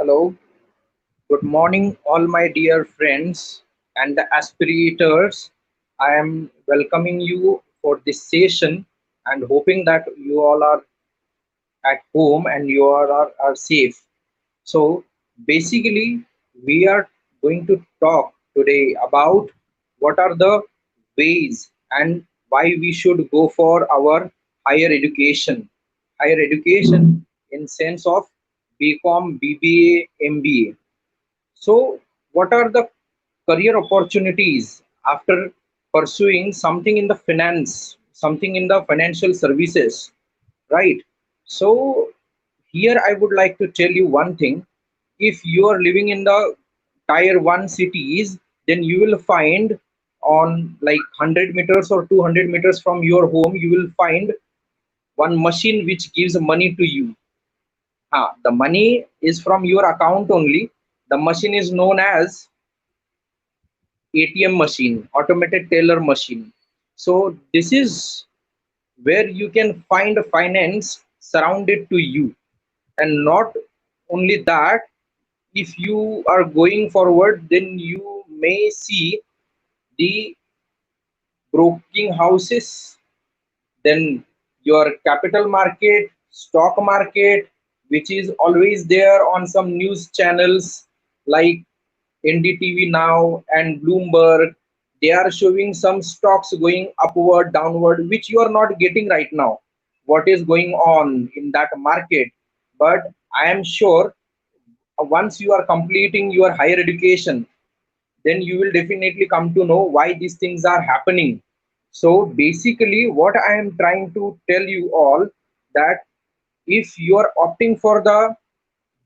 Hello, good morning, all my dear friends and the aspirators. I am welcoming you for this session and hoping that you all are at home and you all are safe. So, basically, we are going to talk today about what are the ways and why we should go for our higher education. Higher education in sense of BCom, BBA, MBA. So, what are the career opportunities after pursuing something in the finance, something in the financial services, right? So, here I would like to tell you one thing. If you are living in the tier 1 cities, then you will find on like 100 meters or 200 meters from your home, you will find one machine which gives money to you. The money is from your account only. The machine is known as ATM machine, automated teller machine. So this is where you can find finance surrounded to you. And not only that, if you are going forward, then you may see the broking houses, then your capital market, stock market, which is always there on some news channels like NDTV Now and Bloomberg. They are showing some stocks going upward, downward, which you are not getting right now. What is going on in that market? But I am sure once you are completing your higher education, then you will definitely come to know why these things are happening. So basically, what I am trying to tell you all that if you are opting for the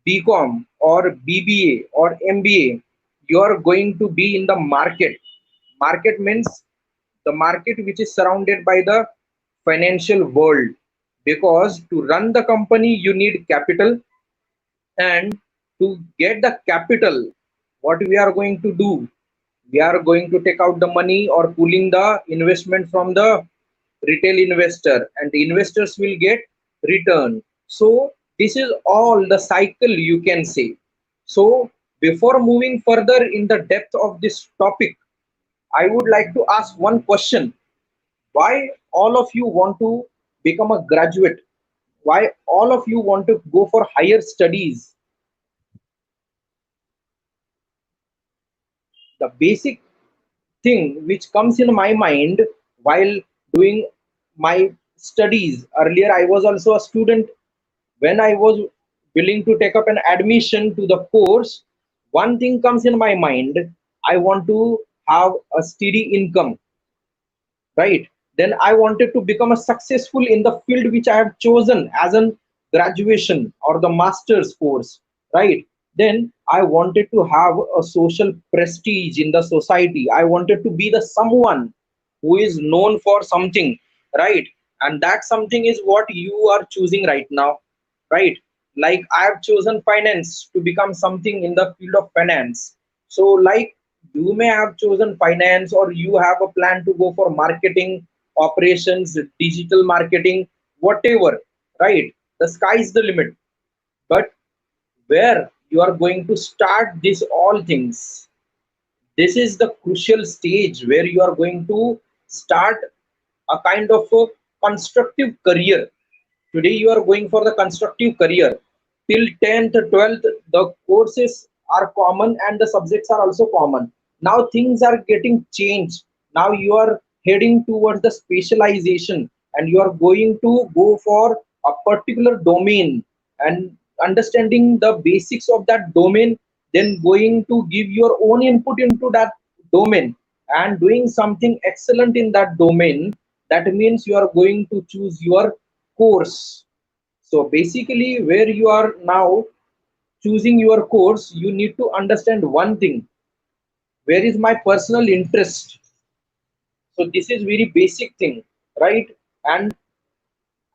BCom or BBA or MBA, you are going to be in the market. Market means the market which is surrounded by the financial world. Because to run the company, you need capital, and to get the capital, what we are going to do? We are going to take out the money or pulling the investment from the retail investor, and the investors will get return. So this is all the cycle, you can say. So before moving further in the depth of this topic, I would like to ask one question. Why all of you want to become a graduate? Why all of you want to go for higher studies? The basic thing which comes in my mind while doing my studies, earlier I was also a student. When I was willing to take up an admission to the course, one thing comes in my mind: I want to have a steady income, right? Then I wanted to become a successful in the field which I have chosen as an graduation or the master's course, right? Then I wanted to have a social prestige in the society. I wanted to be the someone who is known for something, right? And that something is what you are choosing right now, right? Like I have chosen finance to become something in the field of finance. So like you may have chosen finance, or you have a plan to go for marketing, operations, digital marketing, whatever, right? The sky is the limit. But where you are going to start these all things, this is the crucial stage where you are going to start a kind of a constructive career. Today you are going for the constructive career. Till 10th, 12th, the courses are common and the subjects are also common. Now things are getting changed. Now you are heading towards the specialization, and you are going to go for a particular domain and understanding the basics of that domain, then going to give your own input into that domain and doing something excellent in that domain. That means you are going to choose your course. So basically, where you are now choosing your course, you need to understand one thing: where is my personal interest? So this is very basic thing, right? And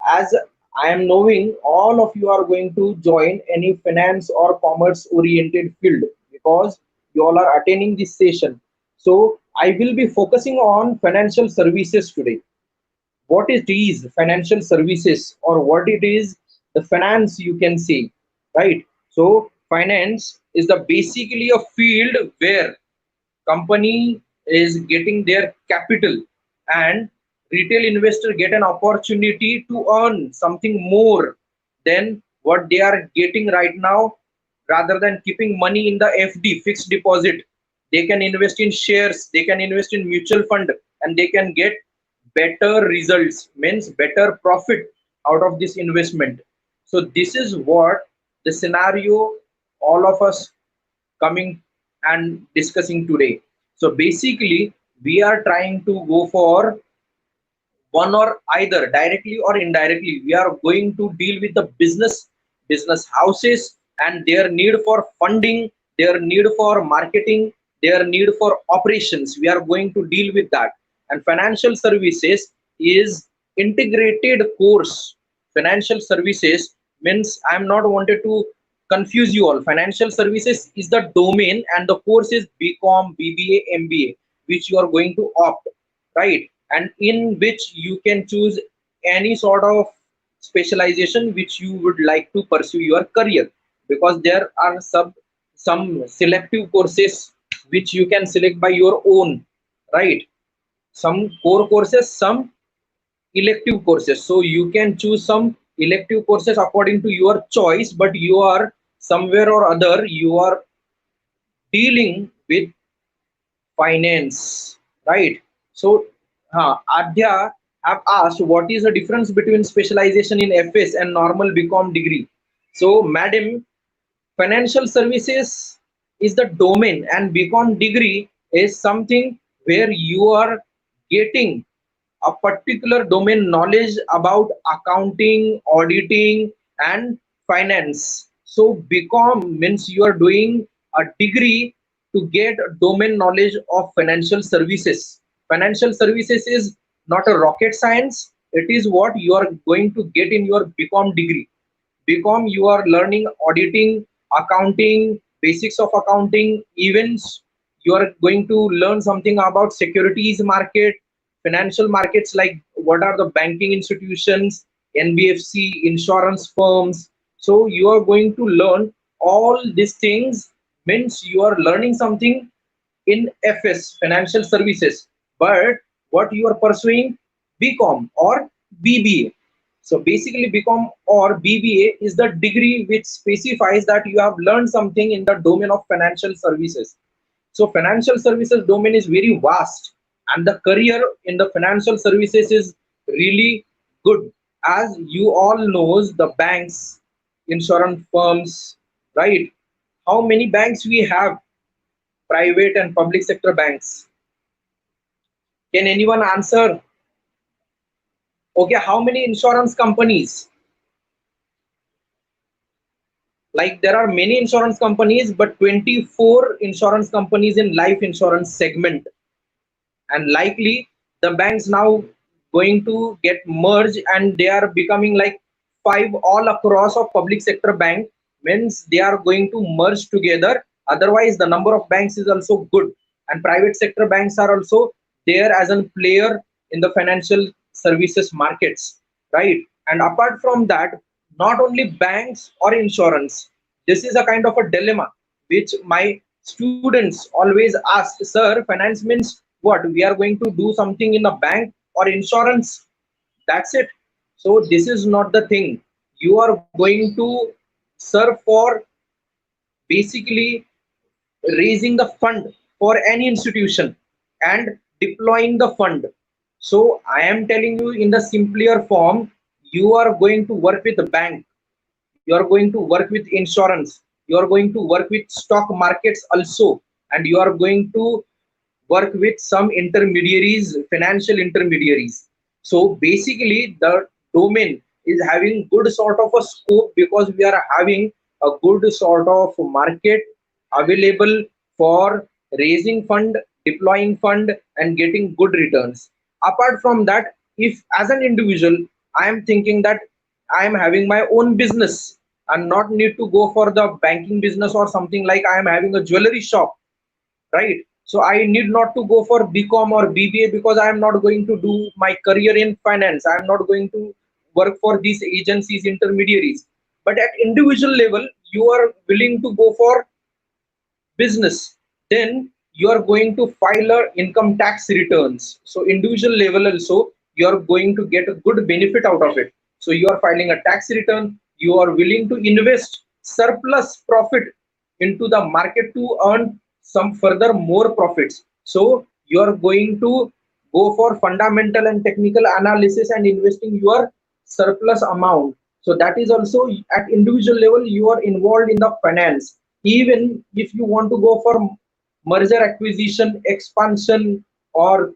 as I am knowing, all of you are going to join any finance or commerce oriented field because you all are attending this session. So I will be focusing on financial services today. What it is financial services, or what it is the finance, you can say, right? So Finance is the basically a field where company is getting their capital and retail investor get an opportunity to earn something more than what they are getting right now. Rather than keeping money in the FD, fixed deposit, they can invest in shares, they can invest in mutual fund, and they can get better results, means better profit out of this investment. So this is what the scenario all of us coming and discussing today. So basically, we are trying to go for one or either, directly or indirectly. We are going to deal with the business houses and their need for funding, their need for marketing, their need for operations. We are going to deal with that. And financial services is integrated course. Financial services means I am not wanted to confuse you all. Financial services is the domain and the course is BCom, BBA, MBA, which you are going to opt, right? And in which you can choose any sort of specialization which you would like to pursue your career, because there are some selective courses which you can select by your own, right? Some core courses, some elective courses, so you can choose some elective courses according to your choice, but you are somewhere or other you are dealing with finance, right? So, Adya have asked what is the difference between specialization in FS and normal BCom degree. So, madam, financial services is the domain, and BCom degree is something where you are getting a particular domain knowledge about accounting, auditing, and finance. So BCom means you are doing a degree to get domain knowledge of financial services. Financial services is not a rocket science. It is what you are going to get in your BCom degree. BCom, you are learning auditing, accounting, basics of accounting, events. You are going to learn something about securities market, financial markets, like what are the banking institutions, NBFC, insurance firms. So you are going to learn all these things, means you are learning something in FS, financial services, but what you are pursuing, BCom or BBA. So basically, BCom or BBA is the degree which specifies that you have learned something in the domain of financial services. So financial services domain is very vast, and the career in the financial services is really good. As you all knows, the banks, insurance firms, right? How many banks we have? Private and public sector banks. Can anyone answer? Okay, how many insurance companies? Like there are many insurance companies, but 24 insurance companies in life insurance segment, and likely the banks now going to get merged and they are becoming like five all across of public sector bank, means they are going to merge together. Otherwise the number of banks is also good, and private sector banks are also there as a player in the financial services markets, right? And apart from that, not only banks or insurance, this is a kind of a dilemma which my students always ask, sir, finance means what? We are going to do something in a bank or insurance, that's it. So this is not the thing. You are going to serve for basically raising the fund for any institution and deploying the fund. So I am telling you in the simpler form, you are going to work with the bank, you are going to work with insurance, you are going to work with stock markets also, and you are going to work with some intermediaries, financial intermediaries. So basically, the domain is having good sort of a scope because we are having a good sort of market available for raising fund, deploying fund, and getting good returns. Apart from that, if as an individual, I am thinking that I am having my own business and not need to go for the banking business or something, like I am having a jewelry shop, right? So I need not to go for BCom or BBA because I am not going to do my career in finance. I am not going to work for these agencies, intermediaries. But at individual level, you are willing to go for business, then you are going to file a income tax returns. So individual level also you are going to get a good benefit out of it. So you are filing a tax return, you are willing to invest surplus profit into the market to earn some further more profits. So you are going to go for fundamental and technical analysis and investing your surplus amount. So that is also at individual level you are involved in the finance. Even if you want to go for merger acquisition expansion, or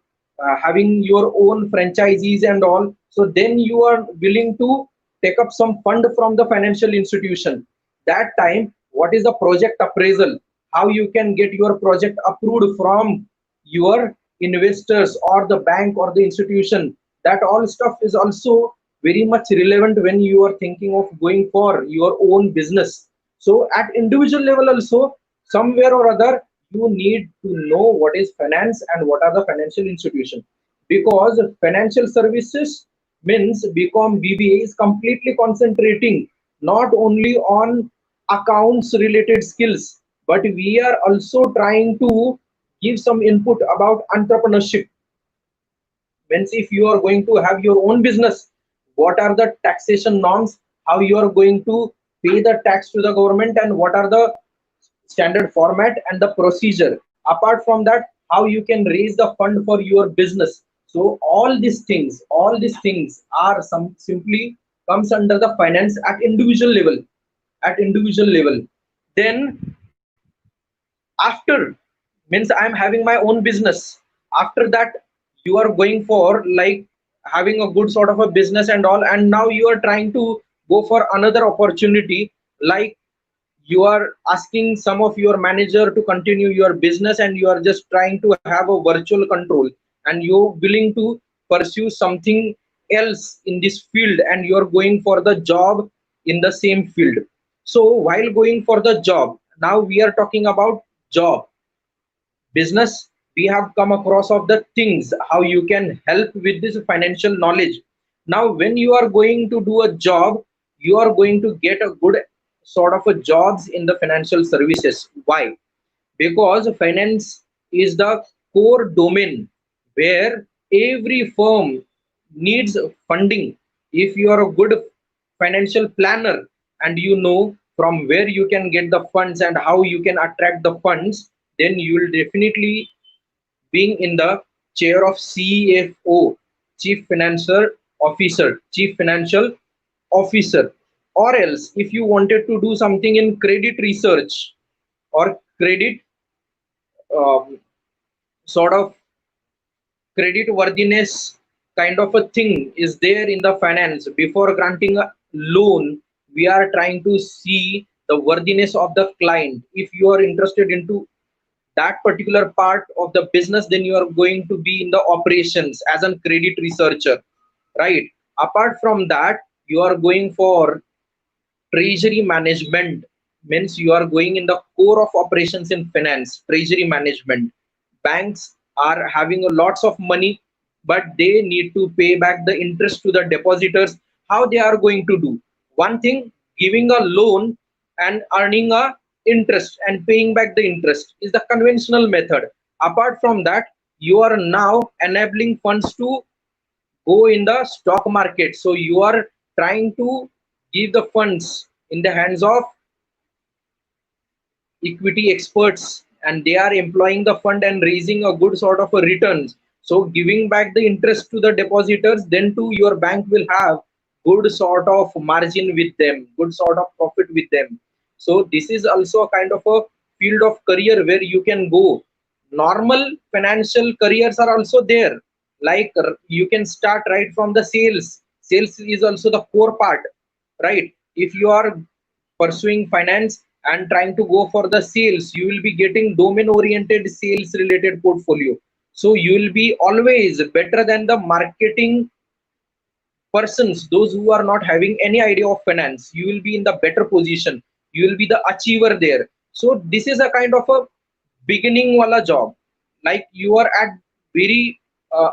having your own franchisees and all, so then you are willing to take up some fund from the financial institution. That time, what is the project appraisal, how you can get your project approved from your investors or the bank or the institution, that all stuff is also very much relevant when you are thinking of going for your own business. So at individual level also, somewhere or other, you need to know what is finance and what are the financial institutions. Because financial services means BCom BBA is completely concentrating not only on accounts related skills, but we are also trying to give some input about entrepreneurship. Means if you are going to have your own business, what are the taxation norms, how you are going to pay the tax to the government, and what are the standard format and the procedure. Apart from that, how you can raise the fund for your business. So all these things are some simply comes under the finance at individual level. At individual level, then after, means I'm having my own business. After that, you are going for like having a good sort of a business and all, and now you are trying to go for another opportunity, like you are asking some of your manager to continue your business, and you are just trying to have a virtual control, and you're willing to pursue something else in this field, and you're going for the job in the same field. So while going for the job, now we are talking about job. Business, we have come across of the things how you can help with this financial knowledge. Now when you are going to do a job, you are going to get a good sort of a jobs in the financial services. Why? Because finance is the core domain where every firm needs funding. If you are a good financial planner and you know from where you can get the funds and how you can attract the funds, then you will definitely being in the chair of CFO, Chief Financial Officer, Chief Financial Officer. Or else, if you wanted to do something in credit research or credit um, sort of credit worthiness kind of a thing is there in the finance. Before granting a loan, we are trying to see the worthiness of the client. If you are interested into that particular part of the business, then you are going to be in the operations as a credit researcher, right? Apart from that, you are going for treasury management. Means you are going in the core of operations in finance. Treasury management, banks are having a lots of money, but they need to pay back the interest to the depositors. How they are going to do? One thing, giving a loan and earning a interest and paying back the interest is the conventional method. Apart from that, you are now enabling funds to go in the stock market. So you are trying to give the funds in the hands of equity experts, and they are employing the fund and raising a good sort of a returns. So giving back the interest to the depositors, then too your bank will have good sort of margin with them, good sort of profit with them. So this is also a kind of a field of career where you can go. Normal financial careers are also there, like you can start right from the sales. Sales is also the core part, right? If you are pursuing finance and trying to go for the sales, you will be getting domain oriented sales related portfolio. So you will be always better than the marketing persons, those who are not having any idea of finance. You will be in the better position, you will be the achiever there. So this is a kind of a beginning wala job, like you are at very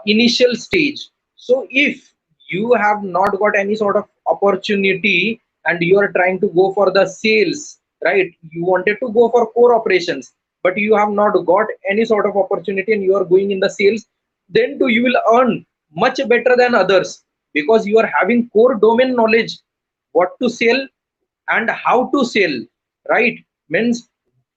initial stage. So if you have not got any sort of opportunity and you are trying to go for the sales, right? You wanted to go for core operations, but you have not got any sort of opportunity and you are going in the sales. Then too you will earn much better than others, because you are having core domain knowledge, what to sell and how to sell, right? Means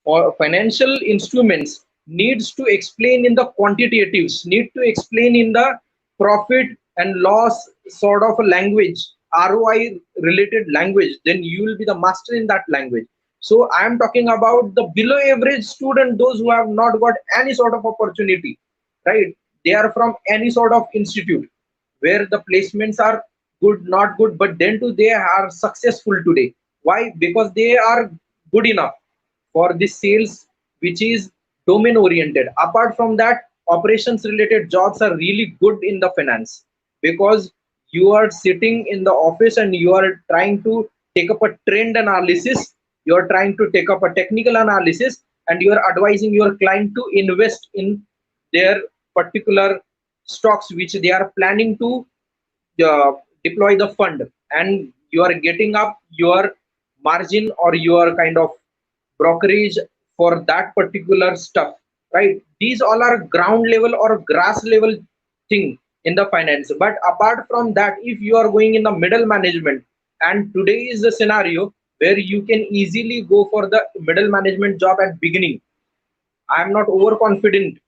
for financial instruments needs to explain in the quantitatives, need to explain in the profit and loss sort of a language, ROI related language, then you will be the master in that language. So I am talking about the below average student, those who have not got any sort of opportunity, right? They are from any sort of institute where the placements are good, not good, but then too they are successful today. Why? Because they are good enough for the sales, which is domain oriented. Apart from that, operations related jobs are really good in the finance, because you are sitting in the office and you are trying to take up a trend analysis, you are trying to take up a technical analysis, and you are advising your client to invest in their particular stocks which they are planning to uh, deploy the fund, and you are getting up your margin or your kind of brokerage for that particular stuff, right? These all are ground level or grass level thing in the finance. But apart from that, if you are going in the middle management, and today is the scenario where you can easily go for the middle management job at beginning. I am not overconfident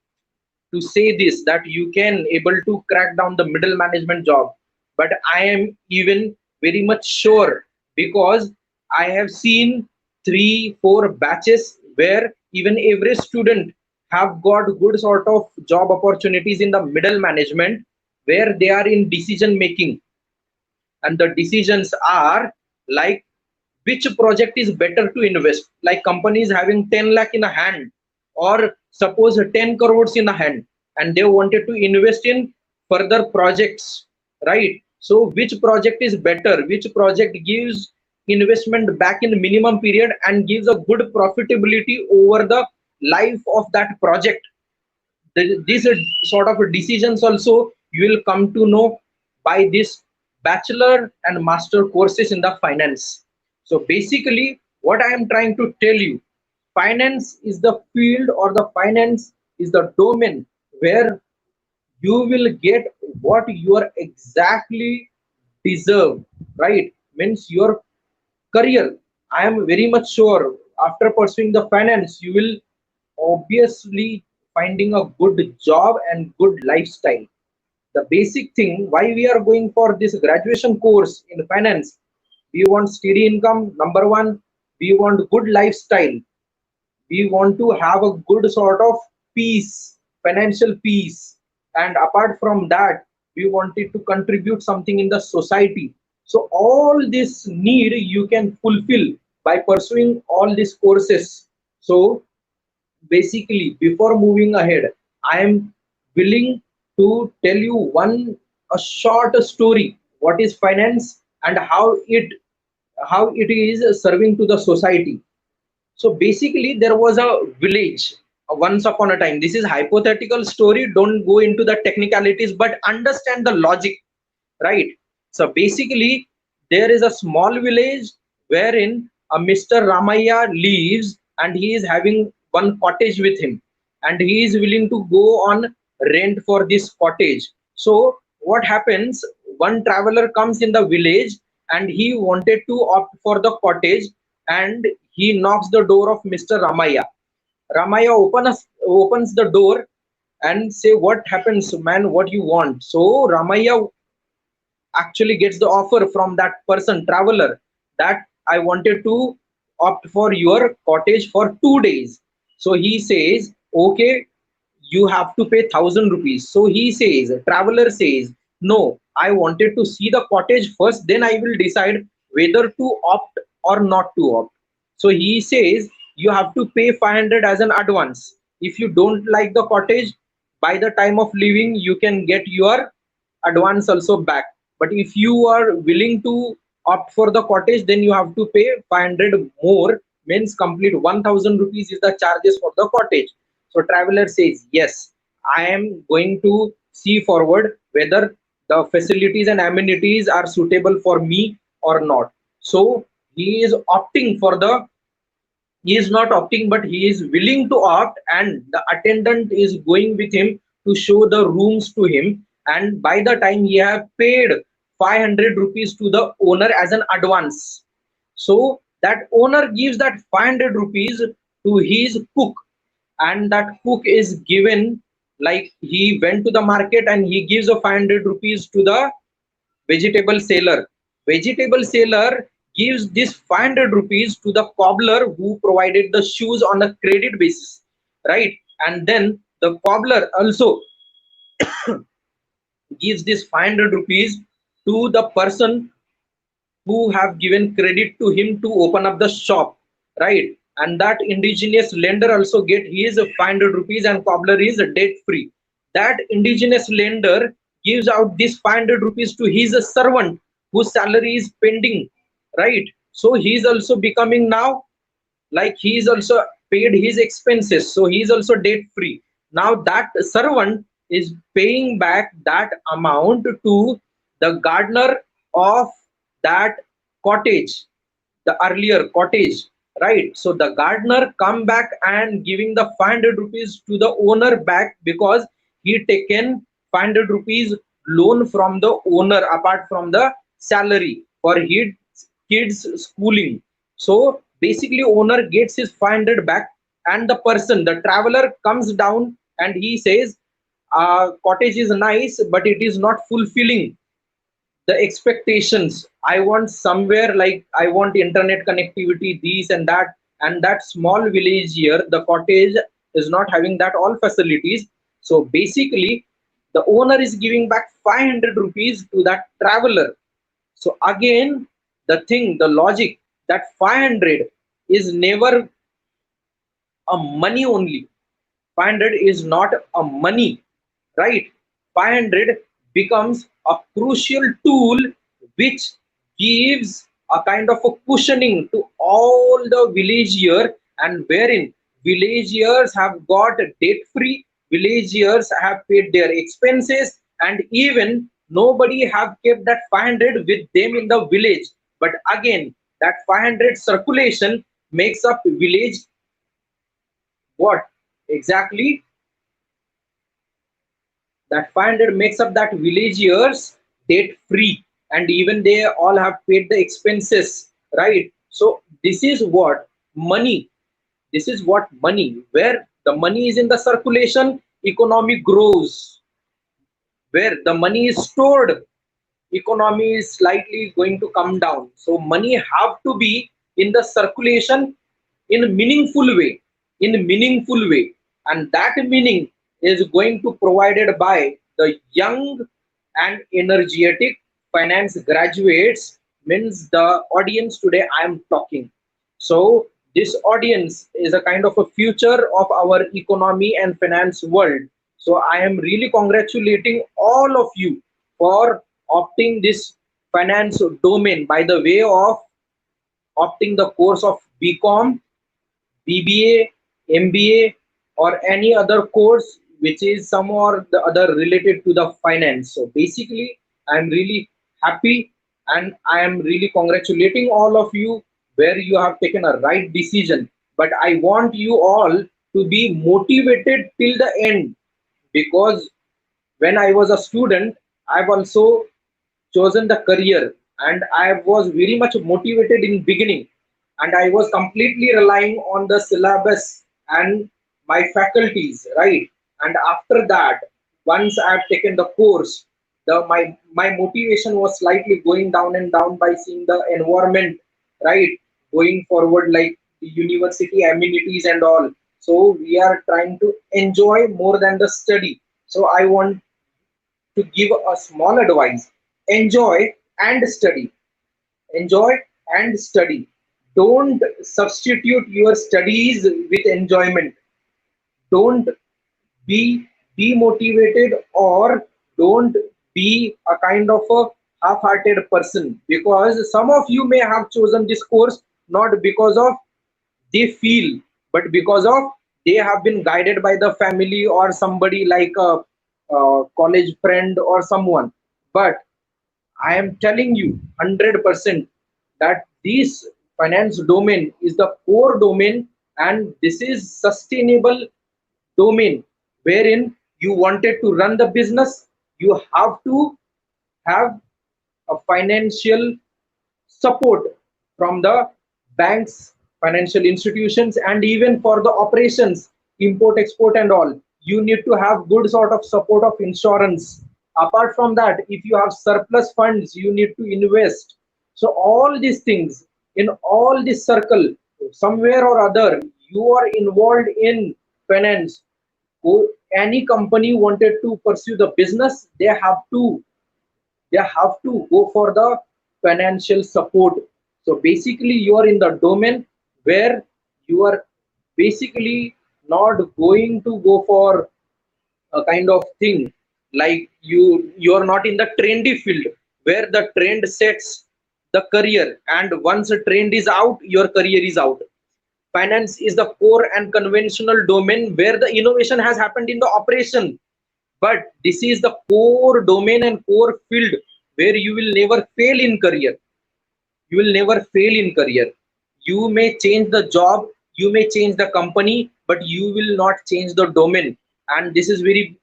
to say this that you can able to crack down the middle management job, but I am even very much sure, because I have seen 3 4 batches where even every student have got good sort of job opportunities in the middle management, where they are in decision making, and the decisions are like which project is better to invest, like companies having 10 lakh in a hand, or suppose 10 crores in a hand, and they wanted to invest in further projects, right? So which project is better, which project gives investment back in minimum period and gives a good profitability over the life of that project. These sort of decisions also you will come to know by this bachelor and master courses in the finance. So basically what I am trying to tell you, finance is the field or the finance is the domain where you will get what you are exactly deserve, right? Means your career, I am very much sure after pursuing the finance you will obviously finding a good job and good lifestyle. The basic thing why we are going for this graduation course in finance, we want steady income, number one. We want good lifestyle, we want to have a good sort of peace, financial peace, and apart from that we wanted to contribute something in the society. So all this need you can fulfill by pursuing all these courses. So basically before moving ahead, I am willing to tell you one a short story what is finance and how it is serving to the society. So basically there was a village once upon a time. This is hypothetical story, don't go into the technicalities but understand the logic, right? So basically there is a small village wherein a Mr. Ramaya lives, and he is having one cottage with him, and he is willing to go on rent for this cottage. So what happens, one traveler comes in the village and he wanted to opt for the cottage, and he knocks the door of Mr. Ramaya. Ramaya opens the door and say, what happens man, what you want? So Ramaya actually gets the offer from that person traveler that I wanted to opt for your cottage for 2 days. So he says, okay, you have to pay 1,000 rupees. So he says, traveler says, no, I wanted to see the cottage first, then I will decide whether to opt or not to opt. So he says, you have to pay 500 as an advance. If you don't like the cottage, by the time of leaving you can get your advance also back. But if you are willing to opt for the cottage, then you have to pay 500 more, means complete 1,000 rupees is the charges for the cottage. So traveler says, yes, I am going to see forward whether the facilities and amenities are suitable for me or not. So he is opting for the He is not opting, but he is willing to opt, and the attendant is going with him to show the rooms to him. And by the time he have paid 500 rupees to the owner as an advance, so that owner gives that 500 rupees to his cook, and that cook is given, like he went to the market and he gives a 500 rupees to the vegetable seller. Vegetable seller gives this 500 rupees to the cobbler who provided the shoes on a credit basis, right? And then the cobbler also gives this 500 rupees to the person who have given credit to him to open up the shop, right? And that indigenous lender also get his 500 rupees, and cobbler is debt free. That indigenous lender gives out this 500 rupees to his servant whose salary is pending, right? So he is also becoming now, like he is also paid his expenses, so he is also debt free. Now that servant is paying back that amount to the gardener of that cottage, the earlier cottage, right? So the gardener come back and giving the 500 rupees to the owner back, because he taken 500 rupees loan from the owner apart from the salary for his kids schooling. So basically owner gets his 500 back, and the person, the traveler, comes down and he says, cottage is nice but it is not fulfilling the expectations. I want somewhere, like I want internet connectivity, these and that small village here, the cottage is not having that all facilities. So basically the owner is giving back 500 rupees to that traveler. So again, the thing, the logic, that 500 is never a money only. 500 is not a money, right? 500 becomes a crucial tool which gives a kind of a cushioning to all the villagier, and wherein villagiers have got debt free, villagiers have paid their expenses, and even nobody have kept that 500 with them in the village. But again, that 500 circulation makes up village, what exactly, that 500 makes up that villagers debt free, and even they all have paid the expenses, right? So this is what money, this is what money, where the money is in the circulation, economy grows. Where the money is stored, economy is slightly going to come down. So money have to be in the circulation in a meaningful way, in a meaningful way, and that meaning is going to provided by the young and energetic finance graduates, means the audience today I am talking. So this audience is a kind of a future of our economy and finance world. So I am really congratulating all of you for opting this finance domain by the way of opting the course of BCom, BBA, MBA, or any other course which is some or the other related to the finance. So basically, I'm really happy and I am really congratulating all of you where you have taken a right decision. But I want you all to be motivated till the end, because when I was a student, I've also chosen the career and I was very much motivated in beginning, and I was completely relying on the syllabus and my faculties, right? And after that, once I've taken the course, my motivation was slightly going down and down by seeing the environment, right? Going forward, like the university amenities and all. So we are trying to enjoy more than the study. So I want to give a small advice: enjoy and study, enjoy and study. Don't substitute your studies with enjoyment. Don't be demotivated, or don't be a kind of a half-hearted person, because some of you may have chosen this course not because of they feel, but because of they have been guided by the family or somebody like a college friend or someone. But I am telling you 100% that this finance domain is the core domain, and this is sustainable domain wherein you wanted to run the business, you have to have a financial support from the banks, financial institutions, and even for the operations, import, export, and all. You need to have good sort of support of insurance. Apart from that, if you have surplus funds, you need to invest. So all these things in all this circle, somewhere or other, you are involved in finance. Any company wanted to pursue the business, they have to go for the financial support. So basically you are in the domain where you are basically not going to go for a kind of thing like you are not in the trendy field where the trend sets the career, and once a trend is out, your career is out. Finance is the core and conventional domain where the innovation has happened in the operation, but this is the core domain and core field where you will never fail in career. You will never fail in career. You may change the job, you may change the company, but you will not change the domain. And this is very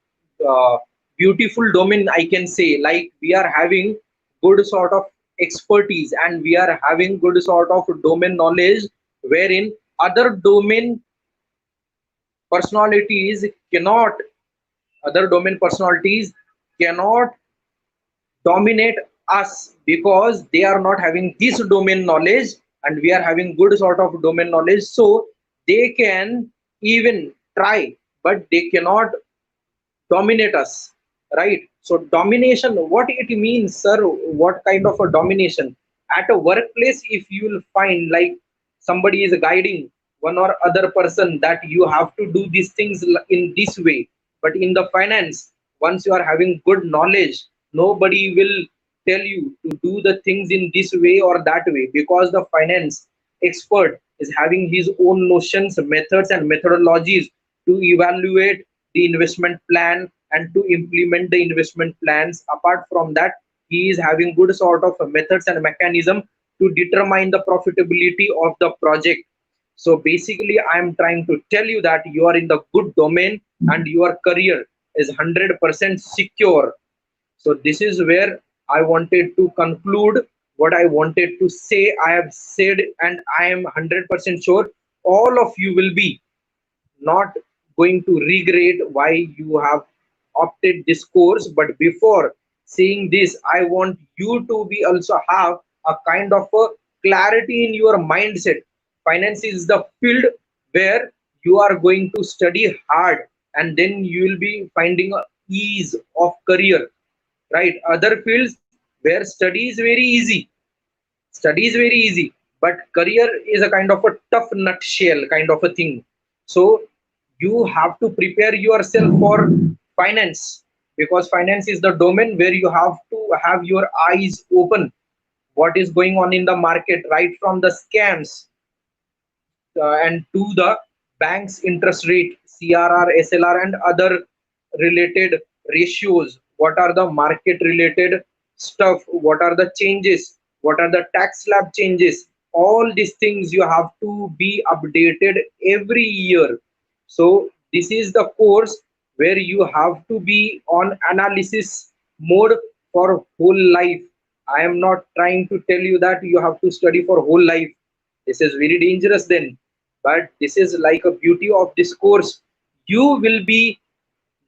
uh, beautiful domain, I can say. Like, we are having good sort of expertise, and we are having good sort of domain knowledge wherein other domain personalities cannot other domain personalities cannot dominate us, because they are not having this domain knowledge, and we are having good sort of domain knowledge. So they can even try, but they cannot dominate us, right? So domination, what it means, sir? What kind of a domination? At a workplace, if you will find like somebody is guiding one or other person that you have to do these things in this way, but in the finance, once you are having good knowledge, nobody will tell you to do the things in this way or that way, because the finance expert is having his own notions, methods, and methodologies to evaluate the investment plan and to implement the investment plans. Apart from that, he is having good sort of methods and mechanism to determine the profitability of the project. So basically, I am trying to tell you that you are in the good domain and your career is 100% secure. So this is where I wanted to conclude what I wanted to say. I have said, and I am 100% sure all of you will be not going to regret why you have opted this course. But before saying this, I want you to be also have a kind of a clarity in your mindset. Finance is the field where you are going to study hard, and then you will be finding a ease of career, right? Other fields where study is very easy, but career is a kind of a tough nutshell kind of a thing. So you have to prepare yourself for finance, because finance is the domain where you have to have your eyes open what is going on in the market, right from the scams and to the bank's interest rate, CRR, SLR, and other related ratios. What are the market related stuff? What are the changes? What are the tax slab changes? All these things you have to be updated every year. So this is the course where you have to be on analysis mode for whole life. I am not trying to tell you that you have to study for whole life. This is very dangerous then. But this is like a beauty of this course. You will be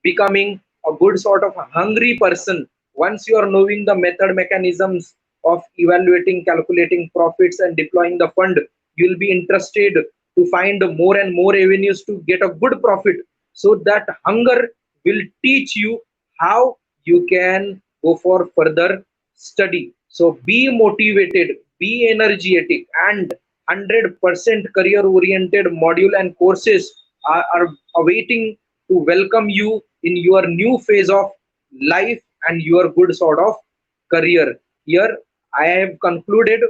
becoming a good sort of a hungry person once you are knowing the method mechanisms of evaluating, calculating profits, and deploying the fund. You will be interested to find more and more avenues to get a good profit, so that hunger will teach you how you can go for further study. So be motivated, be energetic, and 100% career oriented module and courses are awaiting to welcome you in your new phase of life and your good sort of career. Here I have concluded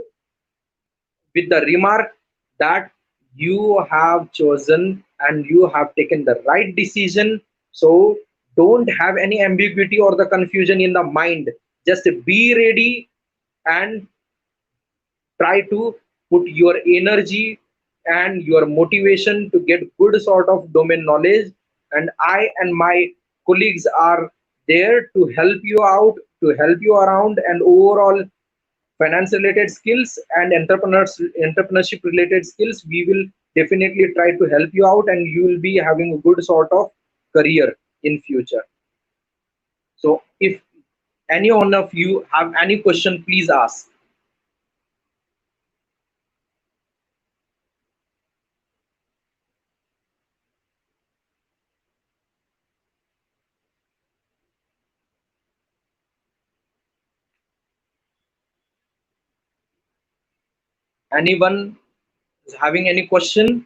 with the remark that you have chosen and you have taken the right decision. So don't have any ambiguity or the confusion in the mind. Just be ready and try to put your energy and your motivation to get good sort of domain knowledge, and I and my colleagues are there to help you out, to help you around, and overall finance related skills and entrepreneurship related skills, we will definitely try to help you out, and you will be having a good sort of career in future. So if any one of you have any question, please ask. Anyone is having any question?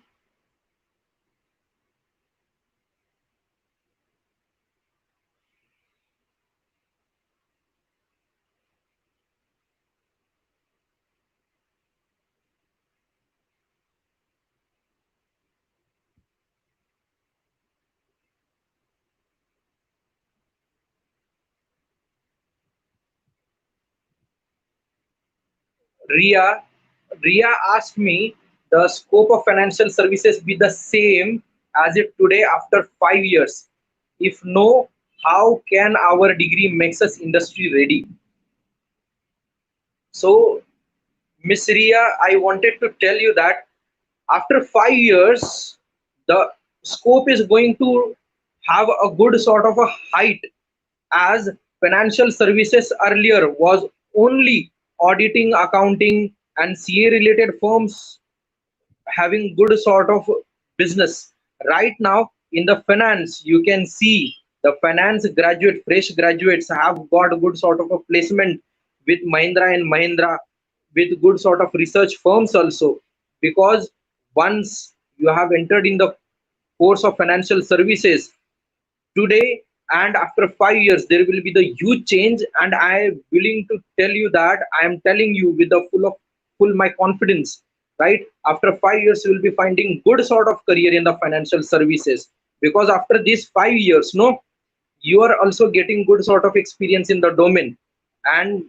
ria Ria asked me, the scope of financial services be the same as it today after 5 years? If no, how can our degree makes us industry ready? So Miss Ria, I wanted to tell you that after 5 years, the scope is going to have a good sort of a height, as financial services earlier was only auditing, accounting, and CA related firms having good sort of business. Right now in the finance, you can see the finance graduate, fresh graduates have got good sort of a placement with Mahindra and Mahindra, with good sort of research firms also, because once you have entered in the course of financial services today and after 5 years, there will be the huge change, and I am willing to tell you that I am telling you with the full my confidence, right? After 5 years you will be finding good sort of career in the financial services, because after these 5 years, no, you are also getting good sort of experience in the domain, and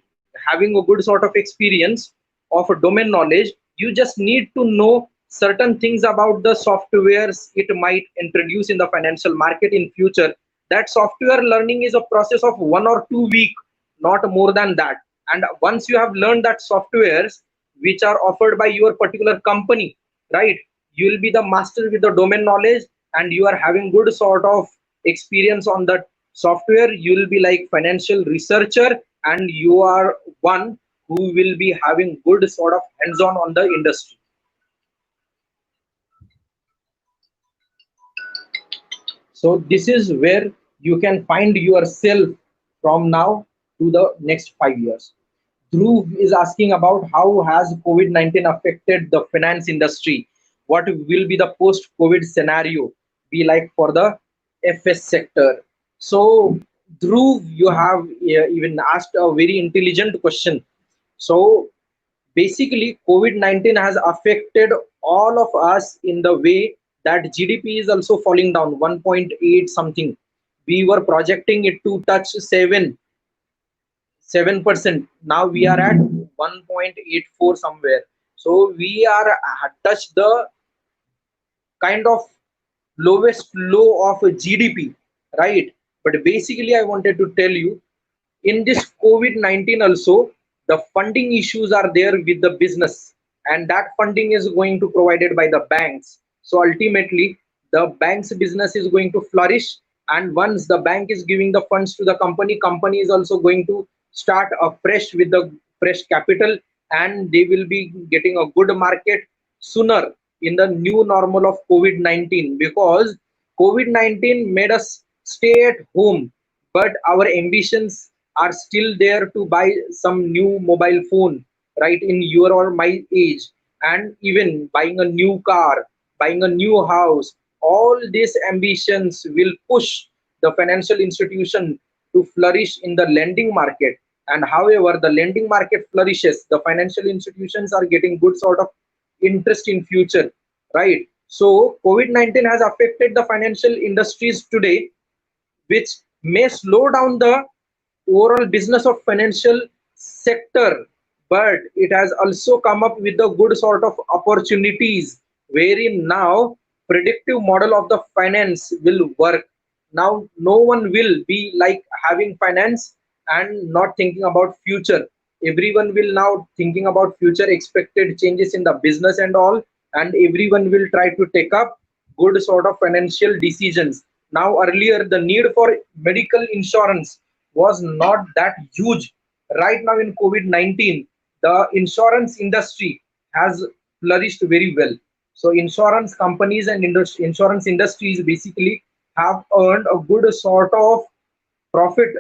having a good sort of experience of a domain knowledge, you just need to know certain things about the softwares it might introduce in the financial market in future. That software learning is a process of 1 or 2 week, not more than that. And once you have learned that softwares which are offered by your particular company, right, you will be the master with the domain knowledge, and you are having good sort of experience on that software. You will be like financial researcher, and you are one who will be having good sort of hands-on on the industry. So this is where you can find yourself from now to the next 5 years. Dhruv is asking about how has COVID-19 affected the finance industry? What will be the post-COVID scenario be like for the FS sector? So Dhruv, you have even asked a very intelligent question. So basically, COVID-19 has affected all of us in the way that GDP is also falling down 1.8 something. We were projecting it to touch 7%. Now we are at 1.84 somewhere. So we are touched the kind of lowest low of GDP, right? But basically, I wanted to tell you, in this COVID-19 also, the funding issues are there with the business, and that funding is going to provided by the banks. So ultimately the bank's business is going to flourish, and once the bank is giving the funds to the company, company is also going to start afresh with the fresh capital, and they will be getting a good market sooner in the new normal of COVID-19, because COVID-19 made us stay at home, but our ambitions are still there to buy some new mobile phone, right, in your or my age, and even buying a new car, buying a new house. All these ambitions will push the financial institution to flourish in the lending market. And however the lending market flourishes, the financial institutions are getting good sort of interest in future, right? So COVID-19 has affected the financial industries today, which may slow down the overall business of financial sector, but it has also come up with a good sort of opportunities wherein now predictive model of the finance will work. Now no one will be like having finance and not thinking about future. Everyone will now thinking about future expected changes in the business and all, and everyone will try to take up good sort of financial decisions. Now earlier the need for medical insurance was not that huge. Right now in COVID-19, the insurance industry has flourished very well. So insurance companies and insurance industries basically have earned a good sort of profit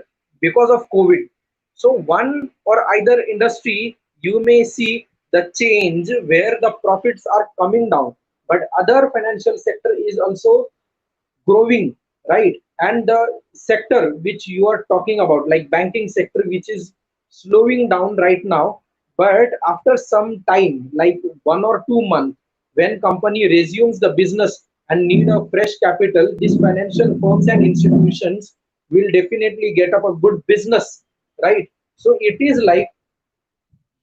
because of COVID. So one or either industry you may see the change where the profits are coming down, but other financial sector is also growing, right? And the sector which you are talking about, like banking sector, which is slowing down right now, but after some time, like 1 or 2 months, when company resumes the business and need a fresh capital, these financial firms and institutions will definitely get up a good business, right? So it is like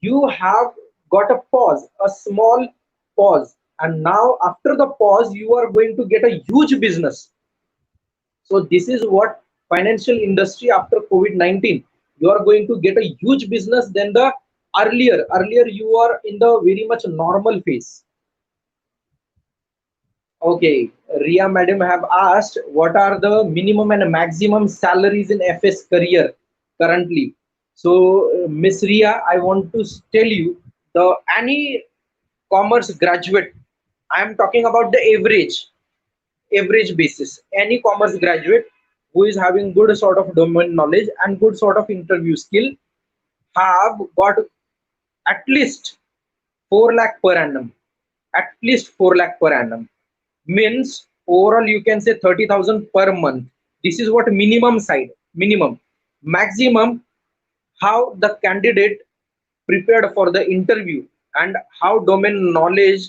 you have got a pause, a small pause, and now after the pause you are going to get a huge business. So this is what financial industry after COVID-19. You are going to get a huge business than the earlier. Earlier you are in the very much normal phase. Okay, Ria madam have asked what are the minimum and maximum salaries in FS career currently. So Miss Ria, I want to tell you the any commerce graduate. I am talking about the average basis. Any commerce graduate who is having good sort of domain knowledge and good sort of interview skill have got at least 4 lakh per annum. At least 4 lakh per annum means overall you can say 30,000 per month. This is what minimum side, minimum. Maximum, how the candidate prepared for the interview and how domain knowledge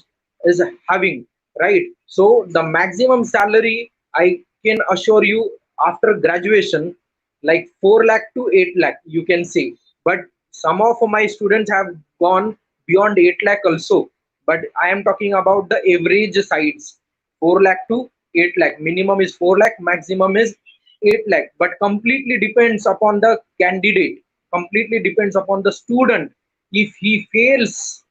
is having, right? So the maximum salary I can assure you after graduation, like 4 lakh to 8 lakh you can say, but some of my students have gone beyond 8 lakh also, but I am talking about the average sides. 4 lakh to 8 lakh, minimum is 4 lakh, maximum is 8 lakh, but completely depends upon the candidate, completely depends upon the student. If he fails,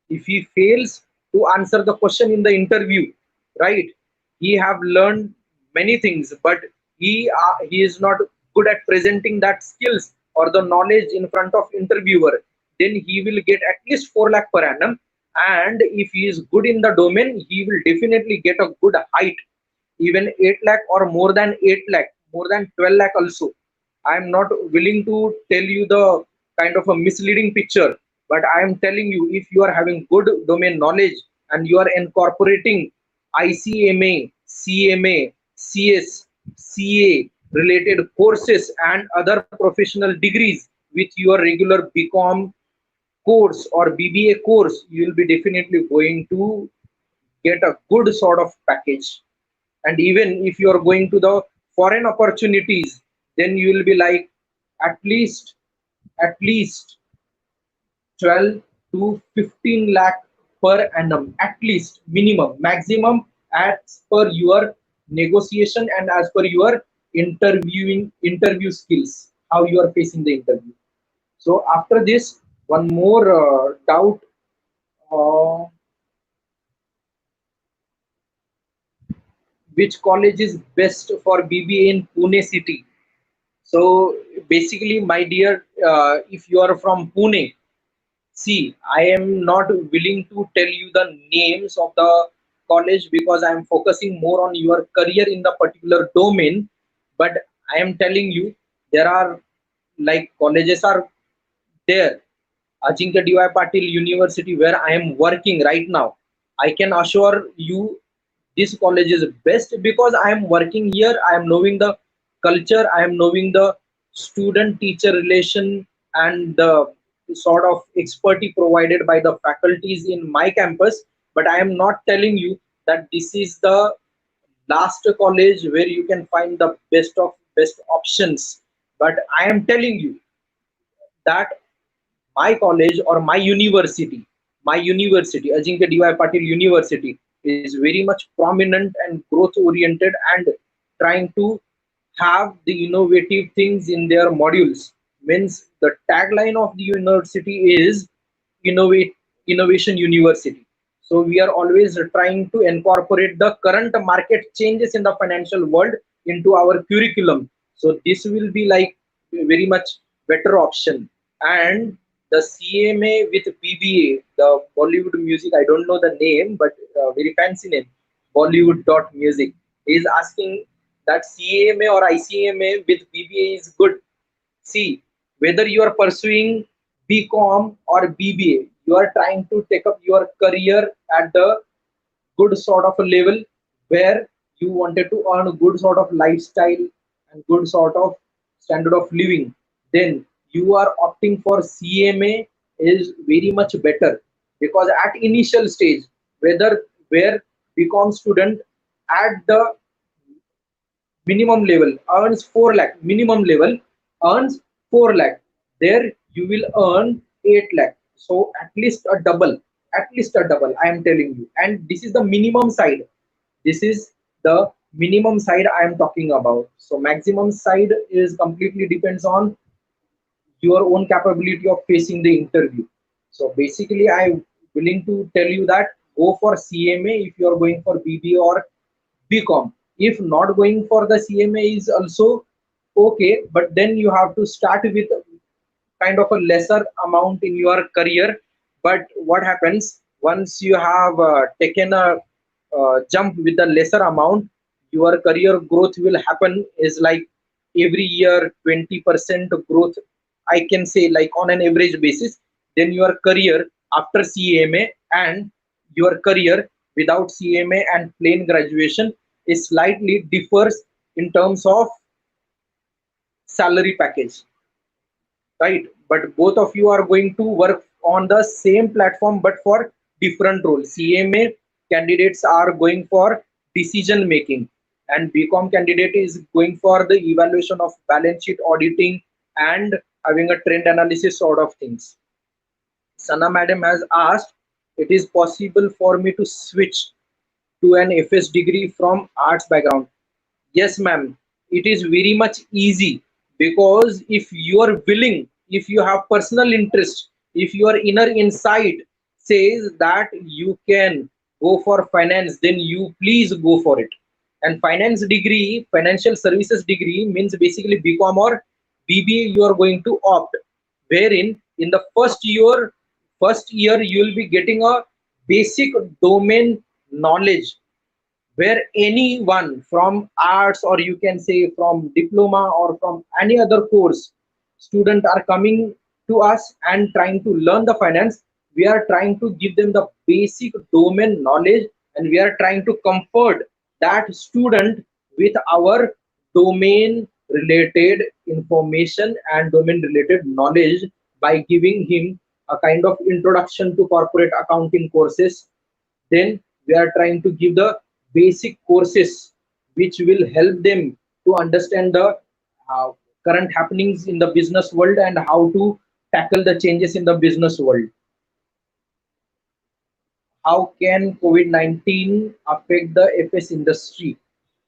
if he fails to answer the question in the interview, right, he have learned many things, but he is not good at presenting that skills or the knowledge in front of interviewer, then he will get at least 4 lakh per annum. And if he is good in the domain, he will definitely get a good height, even 8 lakh or more than 8 lakh, more than 12 lakh also. I am not willing to tell you the kind of a misleading picture, but I am telling you, if you are having good domain knowledge and you are incorporating ICMA, CMA, CS, CA related courses and other professional degrees with your regular BCom course or BBA course, you will be definitely going to get a good sort of package. And even if you are going to the foreign opportunities, then you will be like at least at least 12 to 15 lakh per annum, at least, minimum. Maximum as per your negotiation and as per your interview skills, how you are facing the interview. So after this, one more doubt, uh, which college is best for BBA in Pune city? So basically, my dear, if you are from Pune, see, I am not willing to tell you the names of the college because I am focusing more on your career in the particular domain. But I am telling you, there are like colleges are there. Ajinkya DY Patil University, where I am working right now, I can assure you this college is best because I am working here. I am knowing the culture, I am knowing the student teacher relation and the sort of expertise provided by the faculties in my campus. But I am not telling you that this is the last college where you can find the best of best options. But I am telling you that my college or my university, Ajinkya DY Patil University, is very much prominent and growth oriented and trying to have the innovative things in their modules. Means the tagline of the university is innovate innovation university. So we are always trying to incorporate the current market changes in the financial world into our curriculum. So this will be like very much better option. And the CMA with BBA, the Bollywood music, I don't know the name, but very fancy name, Bollywood dot music, is asking that CMA or ICMA with BBA is good. See, whether you are pursuing BCom or BBA, you are trying to take up your career at the good sort of a level where you wanted to earn a good sort of lifestyle and good sort of standard of living, then you are opting for CMA is very much better, because at initial stage, whether where BCom student at the minimum level earns 4 lakh, minimum level earns 4 lakh, there you will earn 8 lakh. So at least a double, at least a double, I am telling you. And this is the minimum side, this is the minimum side I am talking about. So maximum side is completely depends on your own capability of facing the interview. So basically, I'm willing to tell you that go for CMA if you are going for BBA or BCom. If not going for the CMA is also okay, but then you have to start with kind of a lesser amount in your career. But what happens once you have taken a jump with the lesser amount, your career growth will happen is like every year 20% growth, I can say, like on an average basis. Then your career after CMA and your career without CMA and plain graduation is slightly differs in terms of salary package, right? But both of you are going to work on the same platform but for different roles. CMA candidates are going for decision making, and BCom candidate is going for the evaluation of balance sheet auditing and having a trend analysis sort of things. Sana madam has asked, it is possible for me to switch to an FS degree from arts background? Yes, ma'am. It is very much easy, because if you are willing, if you have personal interest, if your inner insight says that you can go for finance, then you please go for it. And finance degree, financial services degree means basically BCom or BBA you are going to opt, wherein in the first year you will be getting a basic domain knowledge, where anyone from arts or you can say from diploma or from any other course student are coming to us and trying to learn the finance. We are trying to give them the basic domain knowledge, and we are trying to comfort that student with our domain related information and domain related knowledge by giving him a kind of introduction to corporate accounting courses. Then we are trying to give the basic courses which will help them to understand the uh, current happenings in the business world and how to tackle the changes in the business world. How can COVID-19 affect the FS industry?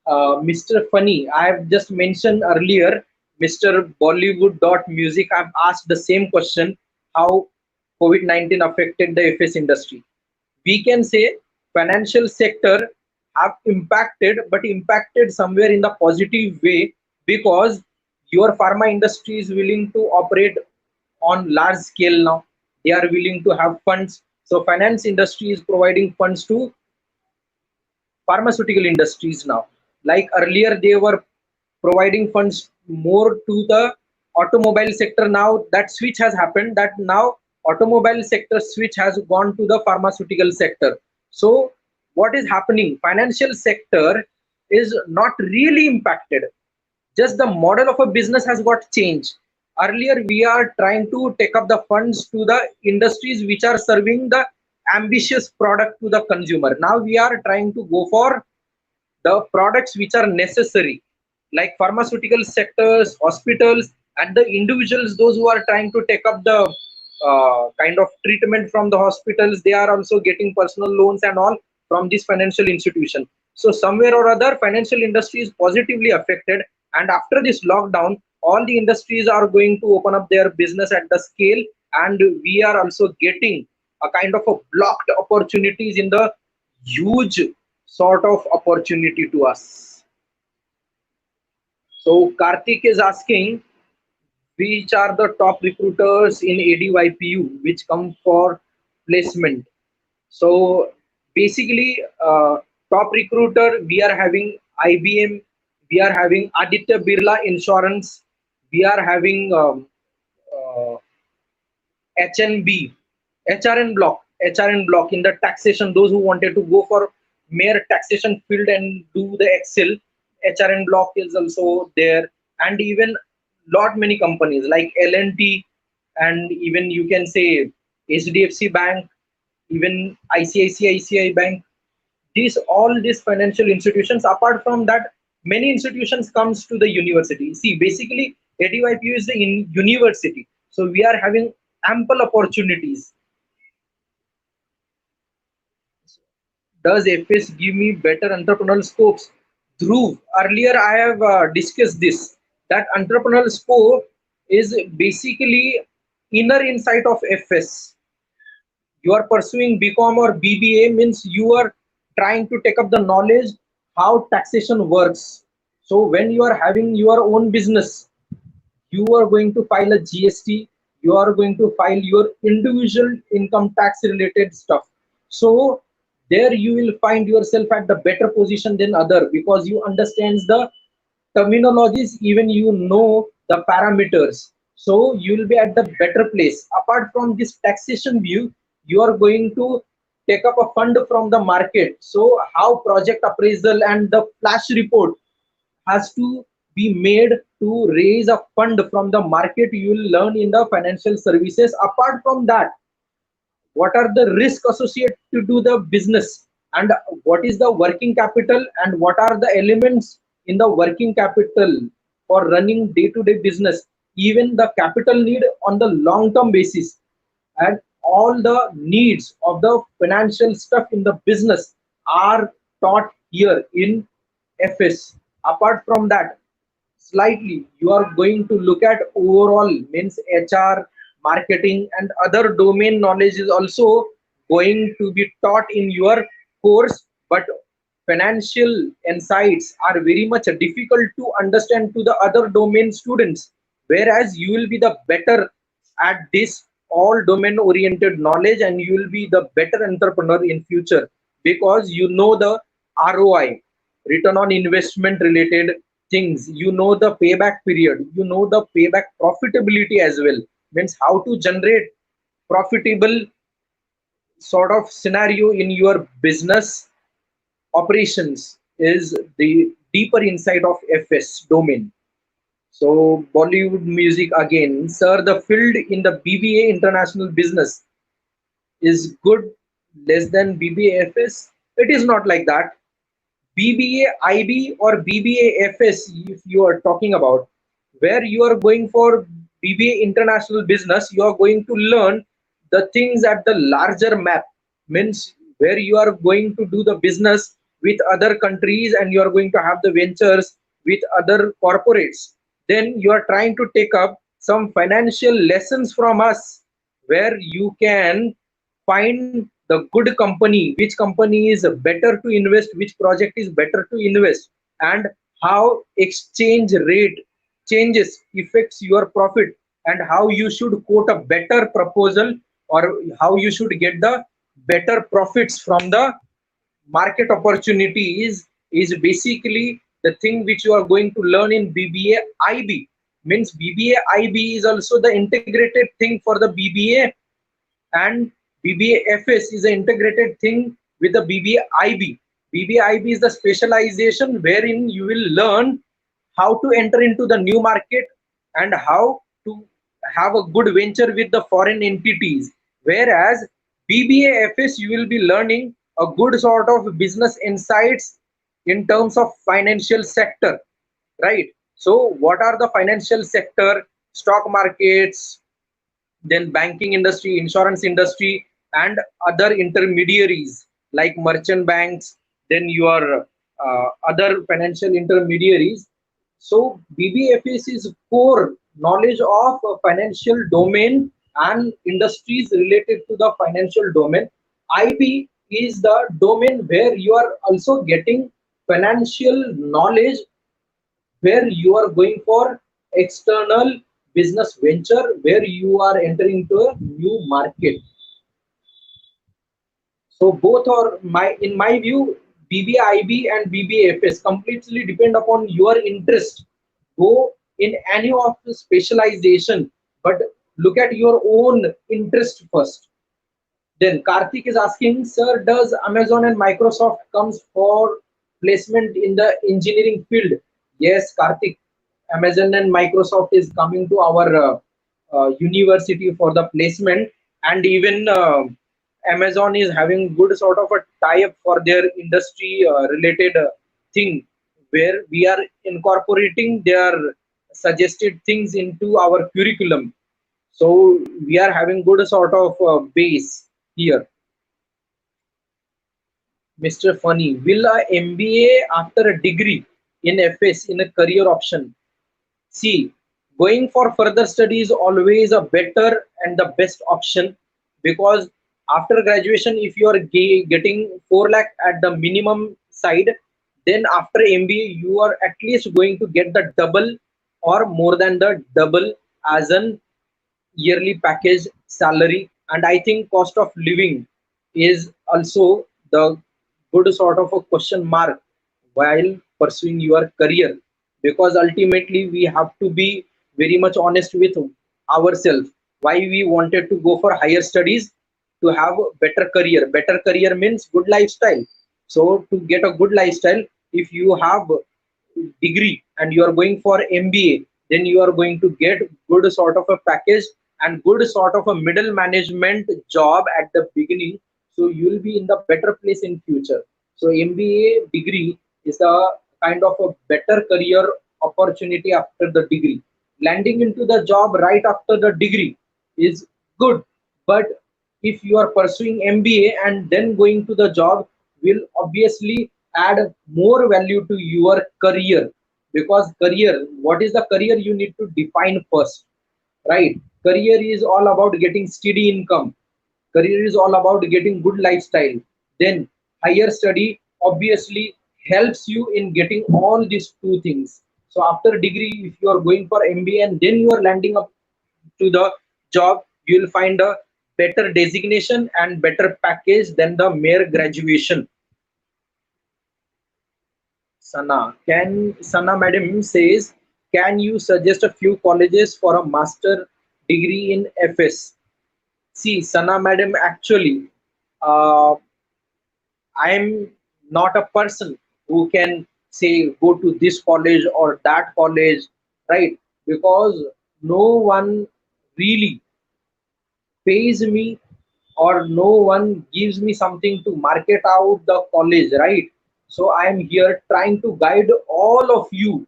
Mr. Funny, I have just mentioned earlier, Mr. Bollywood dot music, I've asked the same question, how COVID-19 affected the FS industry. We can say financial sector have impacted, but impacted somewhere in the positive way, because your pharma industry is willing to operate on large scale now. They are willing to have funds. So finance industry is providing funds to pharmaceutical industries now. Like earlier, they were providing funds more to the automobile sector. Now that switch has happened. That now automobile sector switch has gone to the pharmaceutical sector. So what is happening? Financial sector is not really impacted. Just the model of a business has got changed. Earlier, we are trying to take up the funds to the industries which are serving the ambitious product to the consumer. Now we are trying to go for the products which are necessary, like pharmaceutical sectors, hospitals, and the individuals, those who are trying to take up the kind of treatment from the hospitals. They are also getting personal loans and all from this financial institution. So somewhere or other, financial industry is positively affected. And after this lockdown, all the industries are going to open up their business at the scale, and we are also getting a kind of a blocked opportunities in the huge sort of opportunity to us. So Karthik is asking, which are the top recruiters in ADYPU which come for placement? So basically, top recruiter, we are having IBM, we are having Aditya Birla Insurance, we are having uh, HNB, HRN block, HRN block in the taxation. Those who wanted to go for mere taxation field and do the Excel, HRN block is also there, and even lot many companies like L&T, and even you can say HDFC Bank, even ICICI Bank. These financial institutions. Apart from that, many institutions comes to the university. See, basically, ADYPU is the university, so we are having ample opportunities. Does FS give me better entrepreneurial scopes? Dhruv, earlier I have discussed this, that entrepreneurial scope is basically inner insight of FS. You are pursuing BCom or BBA means you are trying to take up the knowledge how taxation works. So when you are having your own business, you are going to file a GST, you are going to file your individual income tax related stuff. So there you will find yourself at the better position than other, because you understands the terminologies, even you know the parameters. So you will be at the better place. Apart from this taxation view, you are going to take up a fund from the market. So how project appraisal and the flash report has to be made to raise a fund from the market, you will learn in the financial services. Apart from that, what are the risks associated to do the business, and what is the working capital, and what are the elements in the working capital for running day-to-day business, even the capital need on the long-term basis, and all the needs of the financial stuff in the business are taught here in FS. Apart from that, slightly you are going to look at overall means HR, marketing, and other domain knowledge is also going to be taught in your course. But financial insights are very much difficult to understand to the other domain students, whereas you will be the better at this all domain oriented knowledge, and you will be the better entrepreneur in future, because you know the ROI, return on investment related things, you know the payback period, you know the payback profitability as well, means how to generate profitable sort of scenario in your business operations is the deeper insight of FS domain. So Bollywood music again, sir, the field in the BBA international business is good less than BBA FS. It is not like that. BBA IB or BBA FS, if you are talking about, where you are going for BBA international business, you are going to learn the things at the larger map, means where you are going to do the business with other countries, and you are going to have the ventures with other corporates. Then you are trying to take up some financial lessons from us, where you can find the good company, which company is better to invest, which project is better to invest, and how exchange rate changes affects your profit, and how you should quote a better proposal, or how you should get the better profits from the market opportunities, is basically the thing which you are going to learn in BBA IB. Means BBA IB is also the integrated thing for the BBA, and BBA-FS is an integrated thing with the BBA-IB. BBA-IB is the specialization wherein you will learn how to enter into the new market and how to have a good venture with the foreign entities. Whereas BBA-FS, you will be learning a good sort of business insights in terms of financial sector, right? So what are the financial sector, stock markets, then banking industry, insurance industry, and other intermediaries like merchant banks, then your other financial intermediaries. So BBFS is core knowledge of financial domain and industries related to the financial domain. IB is the domain where you are also getting financial knowledge, where you are going for external business venture, where you are entering into a new market. So both are in my view, BBIB and BBFS completely depend upon your interest. Go in any of the specialization, but look at your own interest first. Then Karthik is asking, sir, does Amazon and Microsoft comes for placement in the engineering field? Yes, Karthik, Amazon and Microsoft is coming to our university for the placement, and even Amazon is having good sort of a tie-up for their industry related thing, where we are incorporating their suggested things into our curriculum. So we are having good sort of base here. Mr. Funny, will a MBA after a degree in FS in a career option? See, going for further study is always a better and the best option, because after graduation, if you are getting 4 lakh at the minimum side, then after MBA, you are at least going to get the double or more than the double as an yearly package salary. And I think cost of living is also the good sort of a question mark while pursuing your career, because ultimately we have to be very much honest with ourselves why we wanted to go for higher studies. To have a better career means good lifestyle. So to get a good lifestyle, if you have degree and you are going for MBA, then you are going to get good sort of a package and good sort of a middle management job at the beginning. So you will be in the better place in future. So MBA degree is a kind of a better career opportunity after the degree. Landing into the job right after the degree is good, but if you are pursuing MBA and then going to the job, will obviously add more value to your career. Because career, what is the career, you need to define first, right? Career is all about getting steady income. Career is all about getting good lifestyle. Then higher study obviously helps you in getting all these two things. So after degree, if you are going for MBA and then you are landing up to the job, you will find a better designation and better package than the mere graduation. Sana madam says, can you suggest a few colleges for a master degree in FS? See, Sana madam, actually, uh, I'm not a person who can say go to this college or that college, right? Because no one really pays me, or no one gives me something to market out the college, right? So I am here trying to guide all of you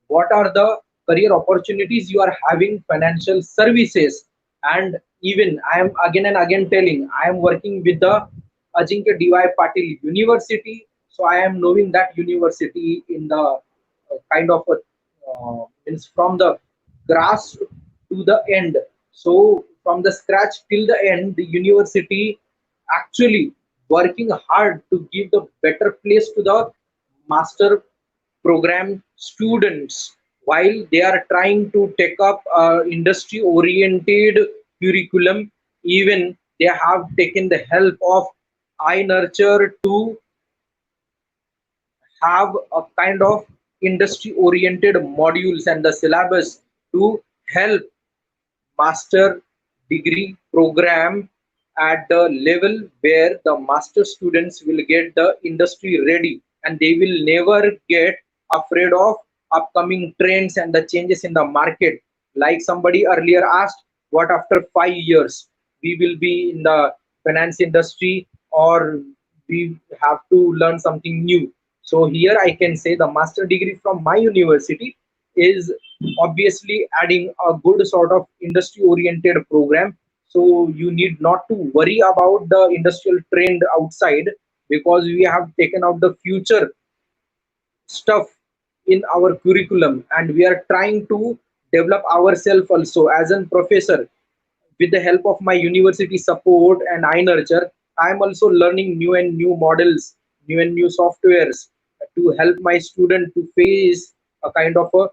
what are the career opportunities you are having financial services. And even I am again and again telling, I am working with the Ajinkya DY Patil University. So I am knowing that university in the kind of a, means from the grass to the end. So from the scratch till the end, the university actually working hard to give the better place to the master program students, while they are trying to take up industry oriented curriculum. Even they have taken the help of iNurture to have a kind of industry oriented modules and the syllabus to help master degree program at the level where the master students will get the industry ready, and they will never get afraid of upcoming trends and the changes in the market. Like somebody earlier asked, what after 5 years we will be in the finance industry, or we have to learn something new. So here I can say the master degree from my university is obviously adding a good sort of industry oriented program. So you need not to worry about the industrial trend outside, because we have taken out the future stuff in our curriculum, and we are trying to develop ourselves also as a professor. With the help of my university support and iNurture, I am also learning new and new models, new and new softwares to help my student to face a kind of a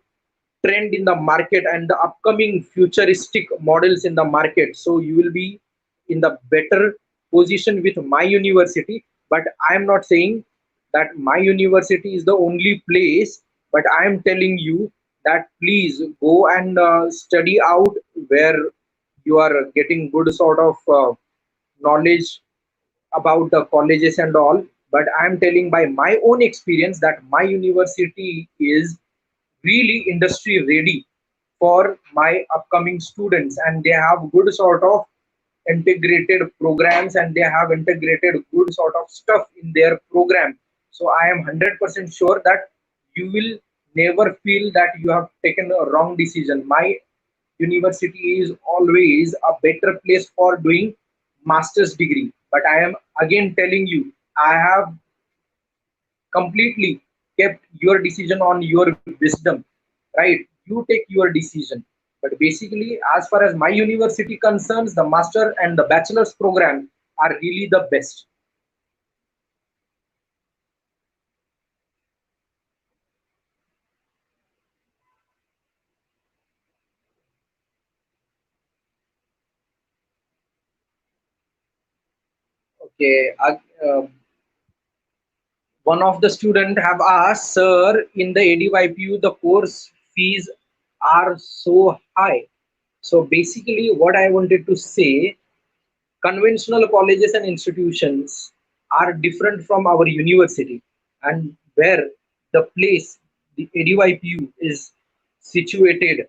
trend in the market and the upcoming futuristic models in the market. So you will be in the better position with my university. But I am not saying that my university is the only place, but I am telling you that please go and study out where you are getting good sort of knowledge about the colleges and all. But I am telling by my own experience that my university is really industry ready for my upcoming students, and they have good sort of integrated programs, and they have integrated good sort of stuff in their program. So I am 100% sure that you will never feel that you have taken a wrong decision. My university is always a better place for doing master's degree. But I am again telling you, I have completely kept your decision on your wisdom, right? You take your decision. But basically, as far as my university concerns, the master and the bachelor's program are really the best. Okay, one of the student have asked, sir, in the ADYPU, the course fees are so high. So basically, what I wanted to say, conventional colleges and institutions are different from our university, and where the place the ADYPU is situated,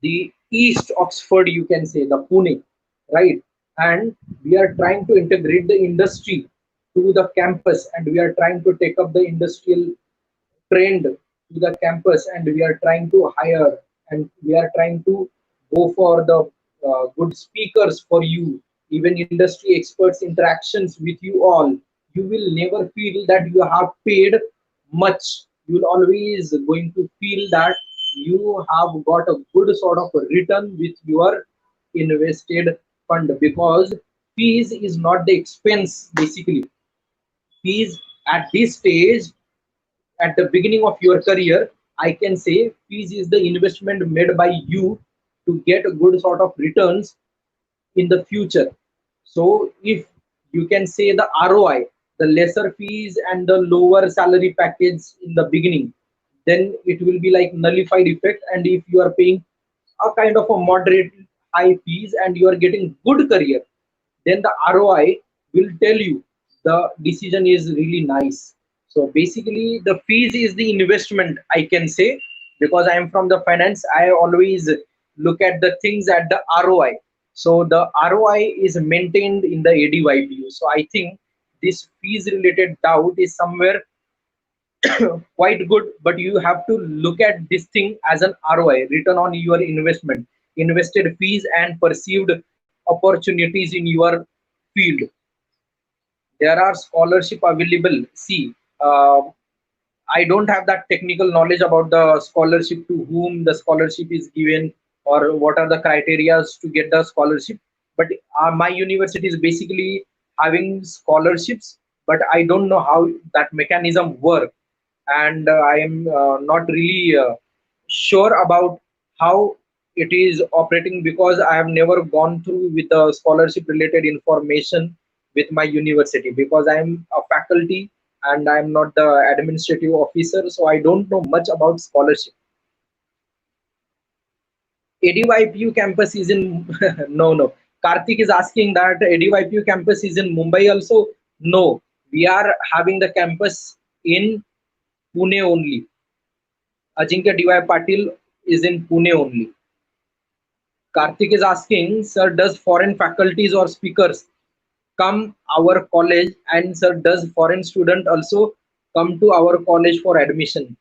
the East Oxford, you can say, the Pune, right? And we are trying to integrate the industry to the campus, and we are trying to take up the industrial trend to the campus, and we are trying to hire, and we are trying to go for the good speakers for you, even industry experts interactions with you all. You will never feel that you have paid much. You will always going to feel that you have got a good sort of return with your invested fund, because fees is not the expense. Basically, fees at this stage, at the beginning of your career, I can say fees is the investment made by you to get a good sort of returns in the future. So if you can say the ROI, the lesser fees and the lower salary package in the beginning, then it will be like nullified effect. And if you are paying a kind of a moderate high fees and you are getting good career, then the ROI will tell you the decision is really nice. So basically, the fees is the investment, I can say, because I am from the finance. I always look at the things at the ROI. So the ROI is maintained in the ADYPU. So I think this fees related doubt is somewhere quite good, but you have to look at this thing as an ROI, return on your investment, invested fees and perceived opportunities in your field. There are scholarship available. See, I don't have that technical knowledge about the scholarship, to whom the scholarship is given, or what are the criteria to get the scholarship. But my university is basically having scholarships, but I don't know how that mechanism works, and I am not really sure about how it is operating, because I have never gone through with the scholarship related information with my university, because I am a faculty and I am not the administrative officer, so I don't know much about scholarship. ADYPU campus is in no, no. Karthik is asking that ADYPU campus is in Mumbai also. No, we are having the campus in Pune only. Ajinkya DY Patil is in Pune only. Karthik is asking, sir, does foreign faculties or speakers come our college? And sir, does foreign student also come to our college for admission?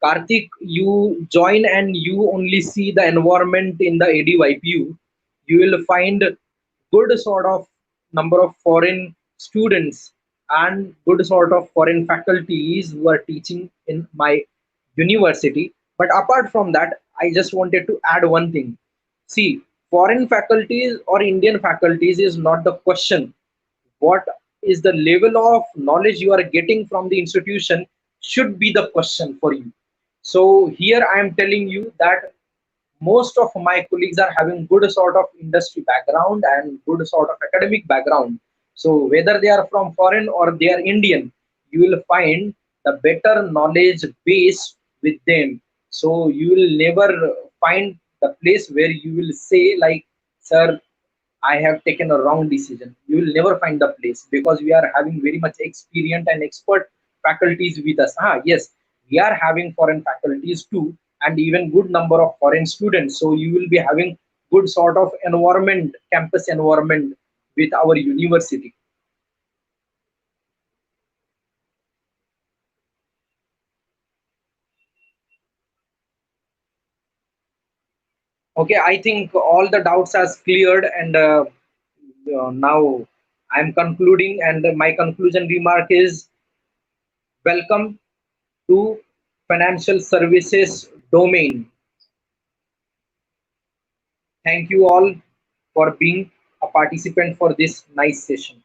Karthik, you join and you only see the environment in the ADYPU. You will find good sort of number of foreign students and good sort of foreign faculties who are teaching in my university. But apart from that, I just wanted to add one thing. See, foreign faculties or Indian faculties is not the question. What is the level of knowledge you are getting from the institution should be the question for you. So here I am telling you that most of my colleagues are having good sort of industry background and good sort of academic background. So whether they are from foreign or they are Indian, you will find the better knowledge base with them. So you will never find the place where you will say like, sir, I have taken a wrong decision. You will never find the place because we are having very much experienced and expert faculties with us. Yes, we are having foreign faculties too, and even good number of foreign students. So you will be having good sort of environment, campus environment with our university. Okay, I think all the doubts has cleared, and now I'm concluding, and my conclusion remark is welcome to financial services domain. Thank you all for being a participant for this nice session.